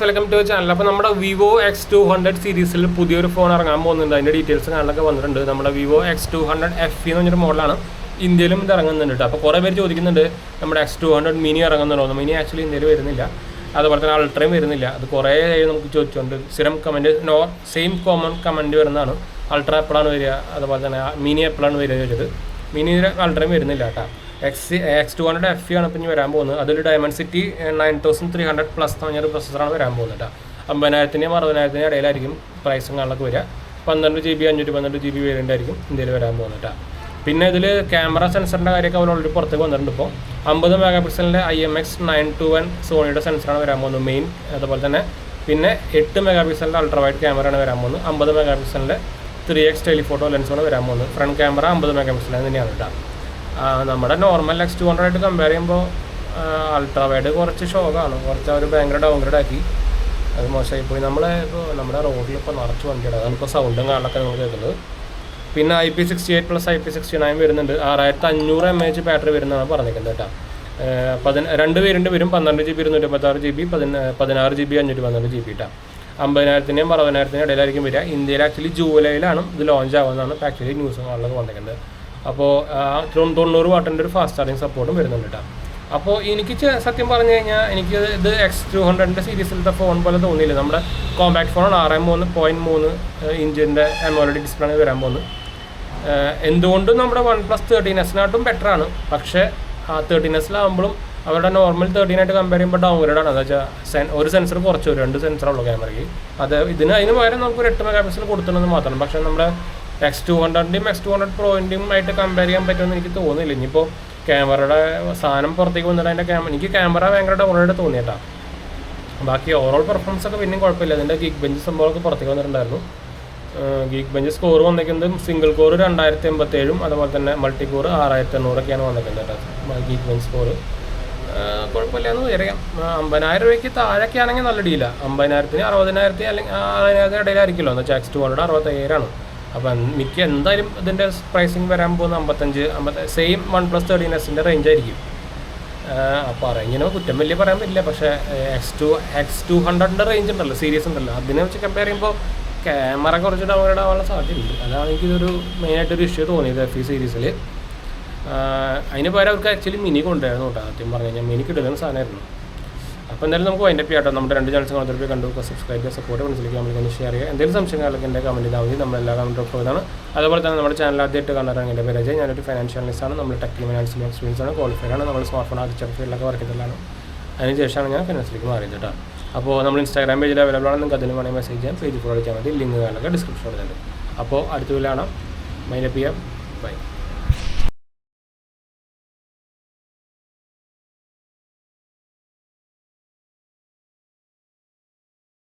Welcome to channel. അപ്പോൾ നമ്മുടെ Vivo X200 സീരീസിൽ പുതിയൊരു ഫോൺ ഇറങ്ങാൻ പോകുന്നുണ്ട്. അതിൻ്റെ ഡീറ്റെയിൽസ് കാണാനൊക്കെ വന്നിട്ടുണ്ട്. നമ്മുടെ വിവോ X200 FE എന്ന് പറഞ്ഞൊരു മോഡലാണ്. ഇന്ത്യയിലും ഇത് ഇറങ്ങുന്നുണ്ട് കേട്ടോ. അപ്പോൾ കുറേ പേര് ചോദിക്കുന്നുണ്ട് നമ്മുടെ X200 മിനി ഇറങ്ങുന്നുണ്ടോ. മിനി ആക്ച്വലി ഇന്ത്യയിൽ വരുന്നില്ല, അതുപോലെ തന്നെ അൾട്രയും വരുന്നില്ല. അത് കുറേ നമുക്ക് ചോദിച്ചുകൊണ്ട് സ്ഥിരം കമൻറ്റ് സെയിം കോമൺ കമൻറ്റ് വരുന്നതാണ്. അൾട്ര എപ്പോഴാണ് വരിക, അതുപോലെ തന്നെ മിനി എപ്പോഴാണ് വരിക ചോദിച്ചത്. മിനി അൾട്രയും വരുന്നില്ല കേട്ടോ. X200 FE ആണ് ഇപ്പം വരാൻ പോകുന്നത്. അതിൽ Dimensity 9300 പ്ലസ് പറഞ്ഞൊരു പ്രൊസസ്സറാണ് വരാൻ പോകുന്നത് കേട്ടോ. 50,000-നും 60,000-നും ഇടയിലായിരിക്കും പ്രൈസും കാണാനൊക്കെ വരിക. 12 GB 512 GB വേരിയൻ്റ് ആയിരിക്കും ഇന്ത്യയിൽ വരാൻ പോകുന്നത് കേട്ടോ. പിന്നെ ഇതിൽ ക്യാമറ സെൻസറിൻ്റെ കാര്യമൊക്കെ അവർ ഓൾറെഡി പുറത്തേക്ക് വന്നിട്ടുണ്ട്. ഇപ്പോൾ 50 മെഗാപിക്സലിൻ്റെ IMX921 സോണിയുടെ സെൻസറാണ് വരാൻ പോകുന്നത് മെയിൻ. അതുപോലെ തന്നെ പിന്നെ 8 മെഗാപിക്സലിൻ്റെ അൾട്രാവൈഡ് ക്യാമറയാണ് വരാൻ പോകുന്നത്. 50 മെഗാപിക്സലിൻ്റെ 3x ടെലിഫോട്ടോ ലെൻസാണ് വരാൻ പോകുന്നത്. ഫ്രണ്ട് ക്യാമറ 50 മെഗാപിക്സൽ തന്നെയാണ് കേട്ടോ. നമ്മുടെ നോർമൽ X200 ആയിട്ട് കമ്പയർ ചെയ്യുമ്പോൾ അൾട്രാവൈഡ് കുറച്ച് ഷോക്കാണ്, കുറച്ച് അവർ ഭയങ്കര ഡൗൺഗ്രേഡ് ആക്കി. അത് മോശമായി പോയി. ഇപ്പോൾ നമ്മുടെ റോഡിൽ ഇപ്പോൾ നിറച്ച് വണ്ടിയാണ്, അതാണ് ഇപ്പോൾ സൗണ്ടും കാണാനൊക്കെ നമ്മൾ കേൾക്കുന്നത്. പിന്നെ IP68 പ്ലസ് IP69 വരുന്നുണ്ട്. 6500 mAh ബാറ്ററി വരുന്നതാണ് പറഞ്ഞിരിക്കുന്നത് കേട്ടോ. 2 വേരിയൻ്റ് വരും. 12 GB 256 GB, 16 GB 512 GB കേട്ടോ. 50,000-നും 60,000-നും ഇടയിലായിരിക്കും വരിക. ഇന്ത്യയിൽ ആക്ച്വലി ജൂലൈയിലാണ് ഇത് ലോഞ്ച് ആവുന്നതാണ് ഇപ്പോൾ ആക്ച്വലി ന്യൂസും കാണാനൊക്കെ വന്നിരിക്കുന്നത്. അപ്പോൾ 90 വാട്ടിൻ്റെ ഒരു ഫാസ്റ്റ് ചാർജിങ് സപ്പോർട്ടും വരുന്നുണ്ട് കേട്ടോ. അപ്പോൾ എനിക്ക് സത്യം പറഞ്ഞു കഴിഞ്ഞാൽ എനിക്ക് ഇത് X200 സീരീസിലത്തെ ഫോൺ പോലെ തോന്നിയില്ല. നമ്മുടെ കോമ്പാക്ട് ഫോണാണ്. 6.3 ഇഞ്ചിൻ്റെ AMOLED ഡിസ്പ്ലേയാണ് വരാൻ പോകുന്നത്. എന്തുകൊണ്ടും നമ്മുടെ OnePlus 13s ബെറ്ററാണ്. പക്ഷേ ആ 13s അവരുടെ നോർമൽ 13 കമ്പയർ ചെയ്യുമ്പോൾ ഡൗൺഗ്രേഡാണ്. എന്താ വെച്ചാൽ ഒരു സെൻസർ കുറച്ച് വരും, 2 സെൻസറുള്ളൂ ക്യാമറയ്ക്ക്. അതിന് പകരം നമുക്ക് 8 മെഗാപിക്സൽ കൊടുത്തിട്ടുണ്ടെന്ന് മാത്രം. പക്ഷേ നമ്മുടെ X200-ൻ്റെയും X200 Pro-ൻ്റെയും ആയിട്ട് കമ്പയർ ചെയ്യാൻ പറ്റുമെന്ന് എനിക്ക് തോന്നുന്നില്ല. ഇനിയിപ്പോൾ ക്യാമറയുടെ സാധനം പുറത്തേക്ക് വന്നിട്ട് അതിൻ്റെ എനിക്ക് ക്യാമറ ഭയങ്കര ഡൗൺഗ്രേഡ് തോന്നിയിട്ടാണ്. ബാക്കി ഓവറോൾ പെർഫോമൻസ് ഒക്കെ പിന്നെയും കുഴപ്പമില്ല. അതിൻ്റെ ഗീക്ക് ബെഞ്ച് സംഭവമൊക്കെ പുറത്തേക്ക് വന്നിട്ടുണ്ടായിരുന്നു. ഗീക്ക് ബെഞ്ച് സ്കോർ വന്നിരിക്കുന്നത് സിംഗിൾ കോർ 2087, അതുപോലെ തന്നെ മൾട്ടി കോർ 6800 വന്നിരിക്കുന്നത് കേട്ടോ. ഗീക്ക് ബെഞ്ച് സ്കോർ കുഴപ്പമില്ല എന്ന് പറയാം. 50,000 രൂപയ്ക്ക് താഴെയൊക്കെയാണെങ്കിൽ നല്ല ഡീലാണ്. 50,000-ന് 60,000 അല്ലെങ്കിൽ 60,000 ഇടയിലായിരിക്കുമല്ലോ. എന്ന് വെച്ചാൽ X200 65,000 അപ്പം മിക്ക എന്തായാലും ഇതിൻ്റെ പ്രൈസിങ് വരാൻ പോകുന്ന 55 സെയിം OnePlus 13s റേഞ്ച് ആയിരിക്കും. അപ്പോൾ ഇങ്ങനെ കുറ്റം വലിയ പറയാൻ പറ്റില്ല. പക്ഷേ X200 റേഞ്ച് ഉണ്ടല്ലോ, സീരീസ് ഉണ്ടല്ലോ, അതിനെ വെച്ച് കമ്പയർ ചെയ്യുമ്പോൾ ക്യാമറ കുറച്ച് ഡൗൺഗ്രേഡ് ആവാനുള്ള സാധ്യതയുണ്ട്. അതാണ് എനിക്കിതൊരു മെയിനായിട്ടൊരു ഇഷ്യൂ തോന്നിയത് FE സീരീസിൽ. അതിന് പകരം അവർക്ക് ആക്ച്വലി മിനി കൊണ്ടുവരായിരുന്നു കേട്ടോ. സത്യം പറഞ്ഞു കഴിഞ്ഞാൽ മിനി കിട്ടുന്ന സാധനമായിരുന്നു. അപ്പോൾ എന്തായാലും നമുക്ക് വൈൻഡപ്പ് ചെയ്യാം കേട്ടോ. നമ്മുടെ 2 ചാനൽസ് കാണുന്നവർക്ക് കണ്ടു സബ്സ്ക്രൈബ് ചെയ്യുക, സപ്പോർട്ട് മനസ്സിലേക്ക് നമ്മൾക്ക് ഷെയർ ചെയ്യുക. എന്തെങ്കിലും സംശയങ്ങളൊക്കെ എൻ്റെ കമൻറ്റ് ചെയ്താൽ മതി. നമ്മളെല്ലാ കമൻറ്റും പോകുന്നതാണ്. അതുപോലെ തന്നെ നമ്മുടെ ചാനൽ ആദ്യമായിട്ട് കാണാറാണ് എൻ്റെ പേര് അജയ്. ഞാനൊരു ഫൈനാൻഷ്യൽ അനലിസ്റ്റാണ്. നമ്മൾ ടെക്നിക്കൽ ഫിനാൻഷ്യൽ എക്സ്പീരിയൻസ് ആണ്, ക്വാളിഫൈഡ് ആണ്. നമ്മൾ സ്മാർട്ട് ഫോൺ ആർക്കിടെക്ചർ ഫീൽഡിലൊക്കെ വർക്ക് ചെയ്തതാണ്. അതിനുശേഷമാണ് ഞാൻ ഫിനാൻസിലേക്ക് മാറിയത് കേട്ടോ. അപ്പോൾ നമ്മൾ ഇൻസ്റ്റാഗ്രാം പേജിൽ അവൈലബിൾ ആണ്. നിങ്ങൾക്ക് അതിന് വേണമെങ്കിൽ മെസ്സേജ് ചെയ്യാം, പേജ് ഫോളോ ചെയ്യാൻ മതി. ലിങ്ക് കാണാനൊക്കെ ഡിസ്ക്രിപ്ഷനിൽ ഉണ്ട്. അപ്പോൾ അടുത്ത വീഡിയോ കാണാം. വൈൻഡപ്പ് ചെയ്യാം. ബൈ.